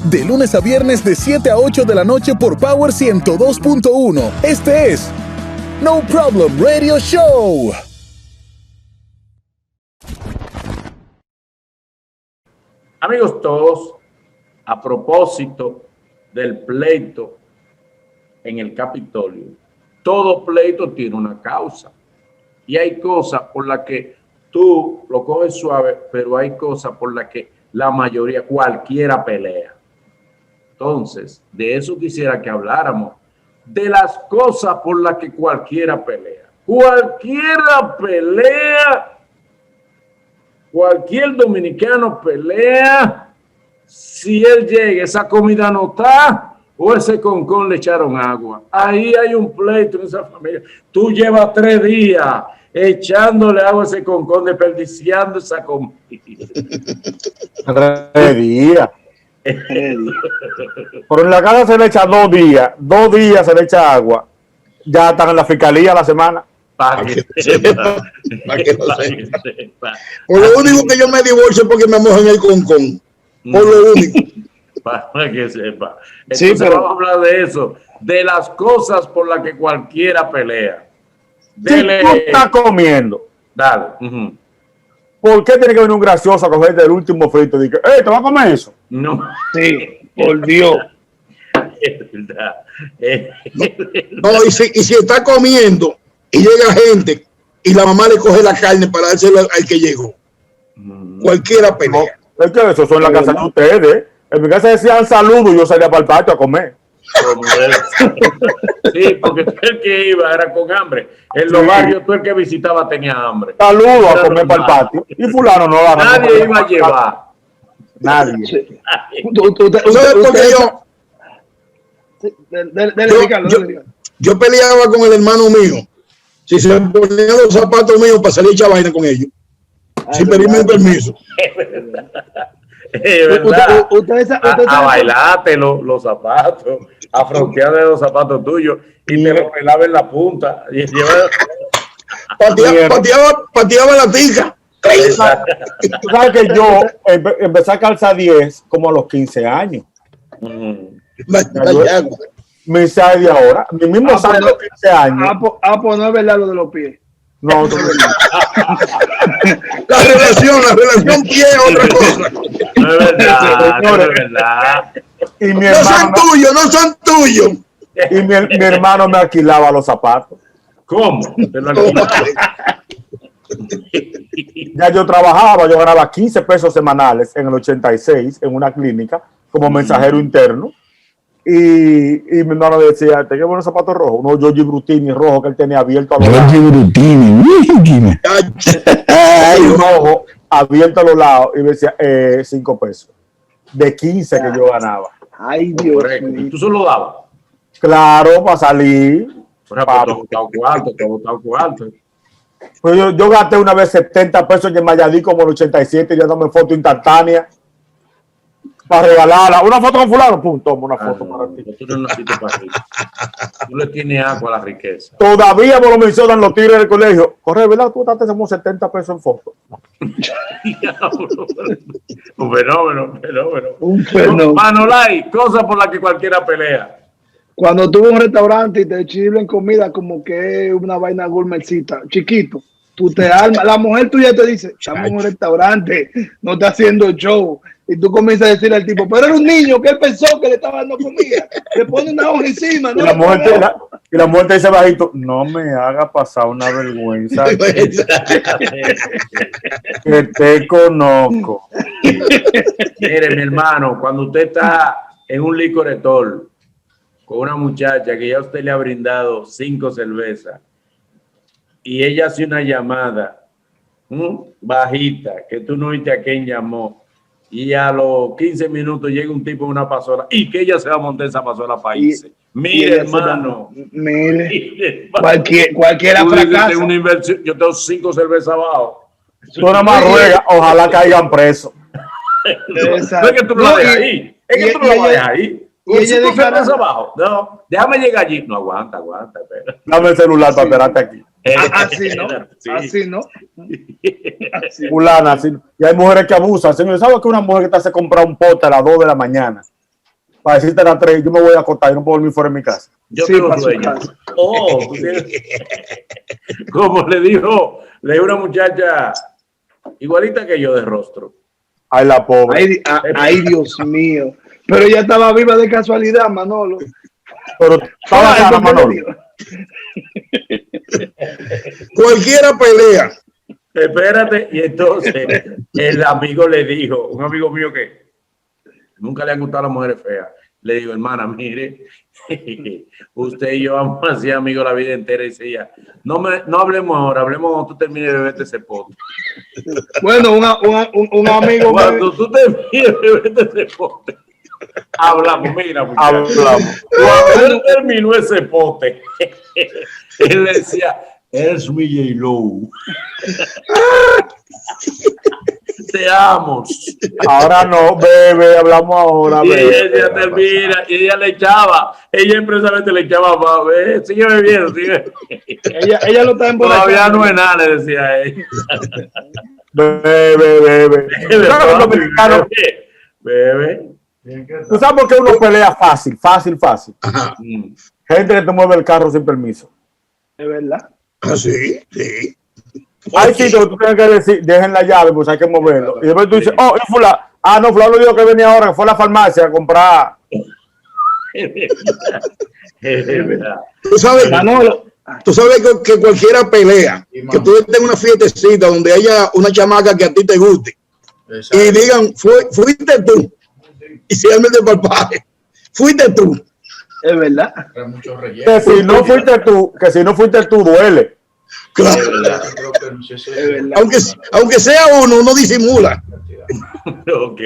De lunes a viernes de 7 a 8 de la noche por Power 102.1. Este es No Problem Radio Show. Amigos todos, a propósito del pleito en el Capitolio, todo pleito tiene una causa. Y hay cosas por las que tú lo coges suave, pero hay cosas por las que la mayoría, cualquiera pelea. Entonces, de eso quisiera que habláramos, de las cosas por las que cualquiera pelea. Cualquiera pelea, cualquier dominicano pelea si él llega, esa comida no está, o ese concón le echaron agua. Ahí hay un pleito en esa familia. Tú llevas 3 días echándole agua a ese concón, desperdiciando esa comida. 3 días. Pero en la casa se le echa 2 días. 2 días se le echa agua. Ya están en la fiscalía la semana. Para que sepa. Por lo único que yo me divorcio es porque me mojo en el concón. Por lo único. Para que sepa. Sí, Entonces pero vamos a hablar de eso, de las cosas por las que cualquiera pelea. Si tú estás comiendo, Dale. ¿por qué tiene que venir un gracioso a coger del último frito y decir, ¿te vas a comer eso? No. sí, por Dios. Es verdad. No, y si está comiendo y llega gente y la mamá le coge la carne para dársela al que llegó, cualquiera pelea. No, es que eso son las casas de ustedes. En mi casa decían saludos y yo salía para el patio a comer. Sí, porque tú el que iba era con hambre. En los barrios tú el que visitaba tenía hambre. Saludos a comer para el patio. Y fulano no la Nadie iba a llevar. Nadie. Yo peleaba con el hermano mío. Si se ponía los zapatos míos para salir a echar vaina con ellos. Sin pedirme permiso. Es verdad. A bailarte los zapatos, a frontear de los zapatos tuyos y te lo pelaba en la punta. Y pateaba la tica. Tú sabes que yo empecé a calzar 10 como a los 15 años. Mi size de ahora, mi mismo size de los 15 años. Pues no es verdad lo de los pies. No, la relación pie es otra cosa. No es verdad, no es verdad. Y mi no hermano, son tuyos. Y mi hermano me alquilaba los zapatos. ¿Cómo? Ya yo trabajaba, yo ganaba 15 pesos semanales en el 86 en una clínica como mensajero interno. Y mi hermano decía, ¿te qué buenos zapatos rojos? Unos Giorgi Brutini rojos que él tenía abierto a los lados. Y rojo abierto a los lados. Y me decía, 5 pesos. De 15 que yo ganaba. Ay, Dios mío. ¿Tú solo dabas? Claro, para salir. Cuarto. Pues yo gasté una vez 70 pesos en Mayadí como el 87 y dándome foto instantánea. Para regalarla. Una foto con fulano, pum, toma una foto para ti. Tú no naciste para ti. Tú le tienes agua a la riqueza. Todavía me lo mencionan los tigres del colegio. Corre, ¿verdad? Tú gastaste como 70 pesos en foto. Un fenómeno. Un fenómeno. Manolay, cosa por la que cualquiera pelea. Cuando tuve un restaurante y te sirven comida como que es una vaina gourmetcita, chiquito, tú te armas, la mujer tuya te dice, estamos en un restaurante, no está haciendo show. Y tú comienzas a decirle al tipo, pero era un niño que él pensó que le estaba dando comida. Le pone una hoja encima. ¿No? Y la mujer te dice bajito, no me haga pasar una vergüenza. Que te conozco. Mire, mi hermano, cuando usted está en un licor store con una muchacha que ya usted le ha brindado 5 cervezas y ella hace una llamada bajita, que tú no oíste a quién llamó, y a los 15 minutos llega un tipo en una pasola y que ella se va a montar esa pasola para irse. Mire, hermano. Mire, cualquiera fracasa. Tengo una inversión, yo tengo 5 cervezas abajo. Tú nada más ruegas, ojalá caigan presos. No es que tú no la dejas ahí. Es que tú no la dejas ahí. Y ella de cervezas abajo. No, déjame llegar allí. No, aguanta, espera. Dame el celular para esperarte aquí. Así no. Sí. Así no. Fulana, así. Y hay mujeres que abusan. Señor, ¿sabes que una mujer que te hace comprar un pote a las 2 de la mañana? para decirte a las 3, yo me voy a acostar, yo no puedo dormir fuera de mi casa. Yo Sí, tengo para su sueño. casa. Oh, como le dijo una muchacha igualita que yo de rostro. Ay, la pobre. Ay, Dios mío. Pero ella estaba viva de casualidad, Manolo. Pero estaba Ay, sana, ¿por qué le Manolo. dio? Cualquiera pelea. Espérate, y entonces el amigo le dijo, un amigo mío que nunca le han gustado las mujeres feas, le digo, hermana, mire, usted y yo vamos a ser amigos la vida entera. Y decía, no hablemos ahora, hablemos cuando tú termines de beberte ese pote. Bueno, un amigo Cuando tú termines de beberte ese pote, hablamos, mira, muchachos. Hablamos. Cuando él terminó ese pote, él decía, es mi J-Lo. Te amo. Ahora no, bebe, hablamos ahora, Y bebe. ella termina, y ella le echaba, ella impresamente le echaba para ver, sigue bebiendo, sigue. ella lo está Todavía emborrachando. no es nada, le decía ella. Bebe. Claro, los dominicanos, Bebe. tú sabes por qué uno pelea fácil. Ajá. Gente que te mueve el carro sin permiso. Es verdad. Ah, sí, sí. Hay sitios que tú tienes que decir, dejen la llave, pues hay que moverlo. Y después tú dices, oh, y fulano. Ah, no, fulano dijo que venía ahora, que fue a la farmacia a comprar. Es verdad. Manolo. Tú sabes que cualquiera pelea, que tú estés en una fiestecita donde haya una chamaca que a ti te guste y digan, fuiste tú, y se arme el desparpaje, fuiste tú. Es verdad. Que si no fuiste tú, duele. Claro. Es verdad. Aunque sea uno disimula. Ok.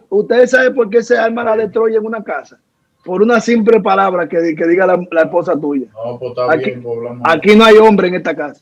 Ustedes saben por qué se arma la de Troya en una casa. Por una simple palabra que diga la esposa tuya. No, pues está bien, pues hablamos. Aquí no hay hombre en esta casa.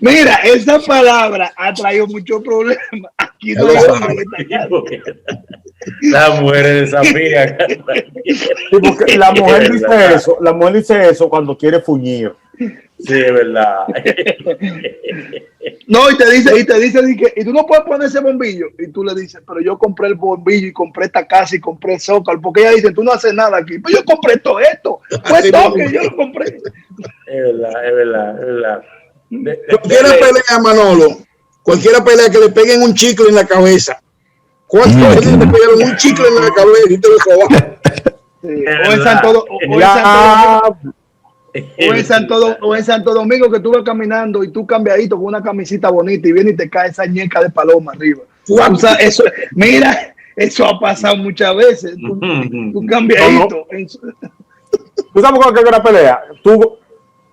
Mira, esa palabra ha traído muchos problemas. Aquí no hay hombre en esta casa. Las mujeres desafían. Sí, porque la mujer dice eso cuando quiere fuñir. Sí, es verdad. No, y te dice, y tú no puedes poner ese bombillo. Y tú le dices, pero yo compré el bombillo y compré esta casa y compré el Zócalo. Porque ella dice, tú no haces nada aquí. Pero yo compré todo esto. Pues toque, yo lo compré. Es verdad. Cualquiera pelea, Manolo, cualquiera pelea que le peguen un chicle en la cabeza. ¿Cuántas veces te pegaron un chicle en la cabeza y te lo sobaron? Sí. O en Santo Domingo que tú vas caminando y tú cambiadito con una camisita bonita y viene y te cae esa ñeca de paloma arriba. O sea, mira, eso ha pasado muchas veces. Tú cambiadito. ¿Tú sabes cuál es una pelea? Tú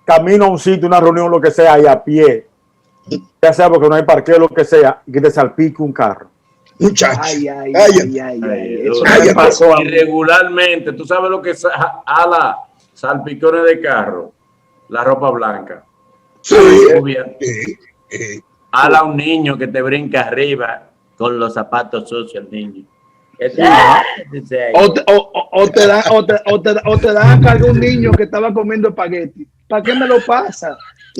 caminas a un sitio, una reunión, lo que sea, y a pie, ya sea porque no hay parqueo, lo que sea, y que te salpique un carro. Muchachos. Ay. Eso Ay, me pasó a mí. Irregularmente, tú sabes lo que es a la salpicones de carro, la ropa blanca. Sí. Ala un niño que te brinca arriba con los zapatos sucios, el niño. O te da a cargar un niño que estaba comiendo espagueti. ¿Para qué me lo pasa?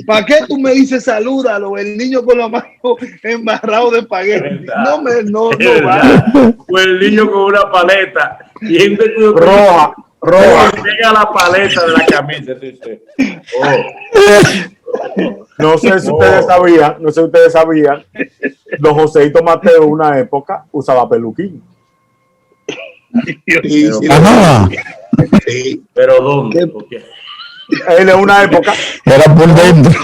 ¿Para qué tú me dices salúdalo? El niño con la mano embarrado de espagueti. No va. O el niño con una paleta y en Roja. pega la paleta de la camisa. Dice, No sé si ustedes sabían, don Joseito Mateo en una época usaba peluquín. Sí. Pero ¿dónde? Porque Él en una época Era por dentro.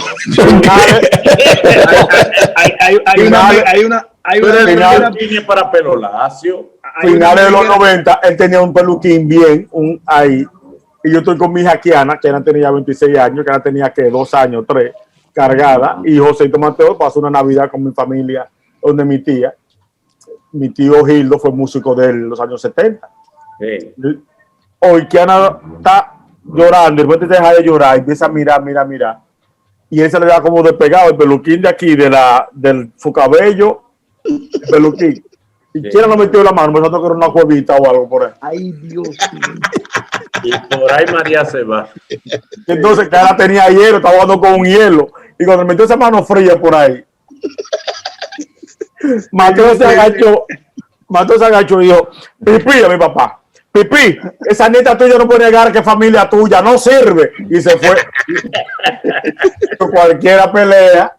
Hay una tiene para pelo lacio. finales de los 90, él tenía un peluquín bien, ahí. Y yo estoy con mi hija Kiana, que Kiana tenía 26 años, que Kiana tenía que 2 años, 3, cargada. Y Joseito Mateo pasó una Navidad con mi familia, donde mi tío Gildo fue músico de los años 70. Sí. Hoy Kiana está llorando, y después deja de llorar, y empieza a mirar. Y él se le da como despegado el peluquín de aquí, su cabello, el peluquín. Y Kiana no metió la mano, pensando que era una cuevita o algo por ahí. Ay, Dios mío. Y por ahí María se va. Entonces Kiana tenía hielo, estaba jugando con un hielo. Y cuando metió esa mano fría por ahí, Mateo se agachó y dijo, Pipí a mi papá. Pipí, esa nieta tuya no puede negar que es familia tuya, no sirve. Y se fue. Cualquiera pelea.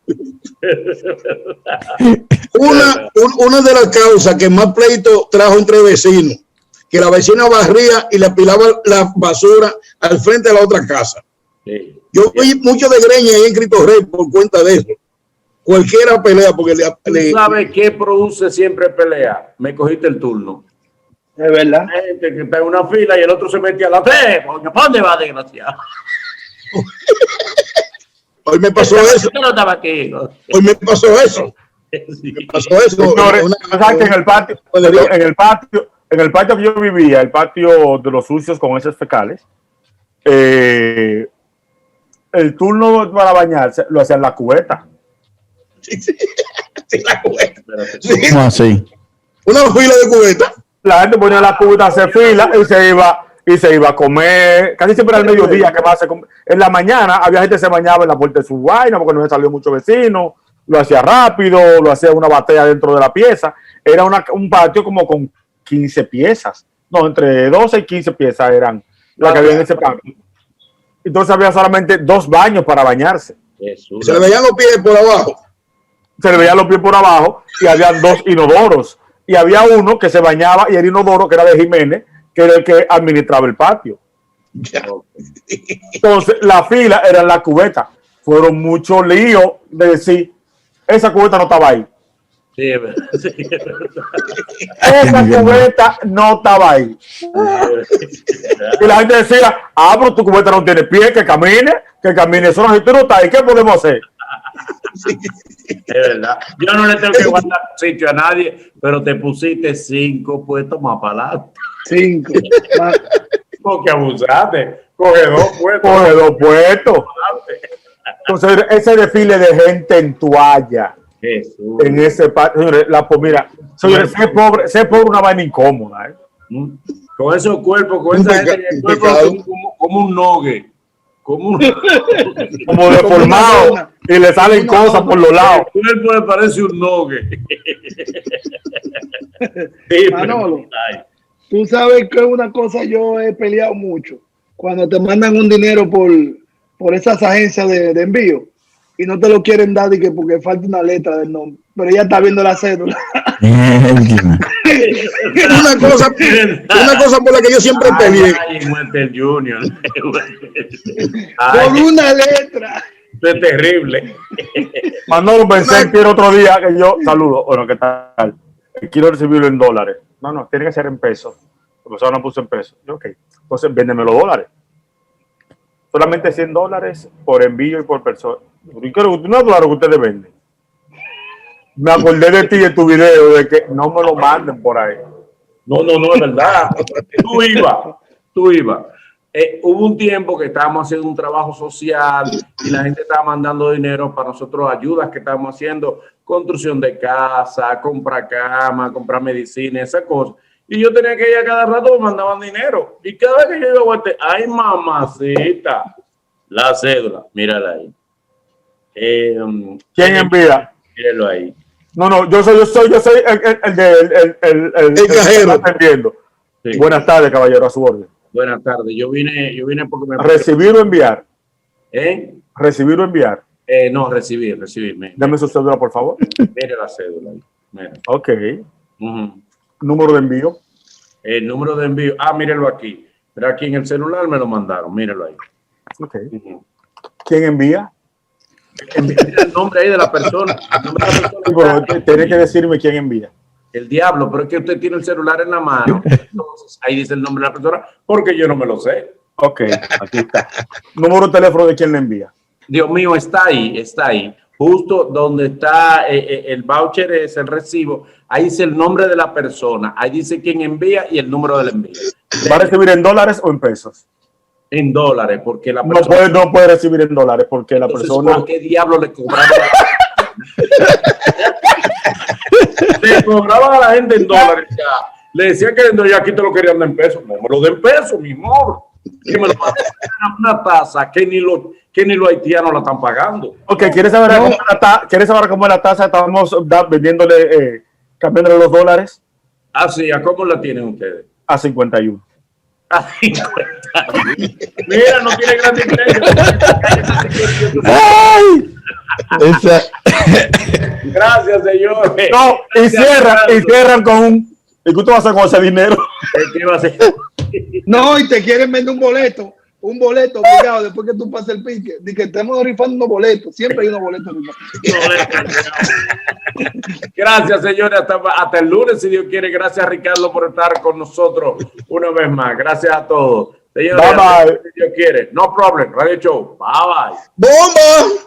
Una de las causas que más pleito trajo entre vecinos, que la vecina barría y le apilaba la basura al frente de la otra casa. Sí. Yo vi mucho de greña ahí en Cristo Rey por cuenta de eso. Cualquiera pelea porque ¿Tú sabes qué produce siempre pelea? Me cogiste el turno. Es verdad. Hay gente que está en una fila y el otro se mete a la coño, ¿para dónde va, desgraciado? Hoy me pasó eso. Yo no estaba aquí. ¿No? Hoy me pasó eso. Sí. Me pasó eso. Señores, ¿sabes que en el patio que yo vivía, el patio de los sucios con heces fecales, el turno para bañarse lo hacían en la cubeta. Sí, la cubeta. Sí. ¿Cómo así? Una fila de cubeta. La gente ponía la cubeta, hacer fila y se iba a comer. Casi siempre al mediodía que más se come. En la mañana había gente que se bañaba en la puerta de su vaina porque no había salido muchos vecinos. Lo hacía rápido, lo hacía una batea dentro de la pieza. Era un patio como con 15 piezas. No, entre 12 y 15 piezas eran las que había en ese patio. Entonces había solamente 2 baños para bañarse. Jesús. Se le veían los pies por abajo. Se le veían los pies por abajo y había 2 inodoros. Y había uno que se bañaba y el inodoro, que era de Jiménez, que era el que administraba el patio. Entonces, la fila era en la cubeta. Fueron muchos líos de decir, esa cubeta no estaba ahí. Sí, es verdad. Sí, es verdad. Esa cubeta no estaba ahí. Y la gente decía, pero tu cubeta no tiene pie, que camine. Eso no, si tú no estás ahí, ¿qué podemos hacer? Es verdad. Yo no le tengo que guardar sitio a nadie, pero te pusiste 5 puestos más para adelante. 5. Porque abusaste. Coge 2 puestos. Coge 2 puestos. Entonces, ese desfile de gente en toalla. Jesús. En ese patio, señores, señores, ser pobre es una vaina incómoda. Con esos cuerpos, con esa gente en el cuerpo como un nogue. Como deformado y le salen cosas por los lados. El cuerpo le parece un nogue. Sí, Manolo, tú sabes que una cosa yo he peleado mucho. Cuando te mandan un dinero por esas agencias de envío y no te lo quieren dar y que porque falta una letra del nombre, pero ella está viendo la cédula. una cosa por la que yo siempre peleé. Junior. Por una letra. Es terrible. Manolo, pensé que el otro día que yo saludo. Bueno, ¿qué tal? Quiero recibirlo en dólares. No, tiene que ser en pesos. Porque eso no puso en pesos. Ok, entonces véndeme los dólares. Solamente $100 por envío y por persona. Yo quiero $1 que ustedes venden. Me acordé de ti en tu video de que no me lo manden por ahí. No, es verdad. Tú ibas. Hubo un tiempo que estábamos haciendo un trabajo social y la gente estaba mandando dinero para nosotros, ayudas que estábamos haciendo, construcción de casa, comprar cama, comprar medicina, esas cosas. Y yo tenía que ir a cada rato, me mandaban dinero. Y cada vez que yo iba a Guate, ay mamacita, la cédula, mírala ahí. ¿Quién envía? Míralo ahí. No, yo soy el cajero. Atendiendo. Sí. Buenas tardes, caballero, a su orden. Buenas tardes. Yo vine porque me... ¿Recibir o enviar? ¿Recibir o enviar? No, recibir. Dame su cédula, por favor. Mire la cédula ahí. Mira. Ok. ¿Número de envío? El número de envío. Mírenlo aquí. Pero aquí en el celular me lo mandaron. Mírenlo ahí. Ok. ¿Quién envía? El nombre ahí de la persona. Bueno, tiene que decirme quién envía. El diablo, pero es que usted tiene el celular en la mano. Entonces, ahí dice el nombre de la persona, porque yo no me lo sé. Ok, aquí está. Número de teléfono de quién le envía. Dios mío, está ahí. Justo donde está el voucher, es el recibo. Ahí dice el nombre de la persona. Ahí dice quién envía y el número del envío. ¿Va a recibir en dólares o en pesos? En dólares, porque la persona... No puede recibir en dólares, porque la Entonces, persona... ¿por qué diablo le cobraban? Le cobraban a la gente en dólares. Ya. Le decían que yo aquí te lo querían dar en pesos. No me lo den en pesos, mi amor. Dímelo, una tasa que ni los haitianos la están pagando. Ok, ¿quieres saber, ¿quieres saber cómo es la tasa? Estamos vendiéndole, cambiándole los dólares. Ah, sí, ¿a cómo la tienen ustedes? A 51. A 50. Mira, no tiene gran diferencia. ¡Ay! Gracias, señor. No, y cierran con un... ¿Y qué tú vas a hacer con ese dinero? ¿Qué iba a hacer? No, y te quieren vender un boleto obligado después que tú pases el pique. De que estemos rifando unos boletos. Siempre hay unos boletos rifados. Gracias, señores. Hasta el lunes, si Dios quiere. Gracias, Ricardo, por estar con nosotros una vez más. Gracias a todos. Señores, Bye, bye. si Dios quiere. No problem. Radio Show. Bye, bye. ¡Bomba!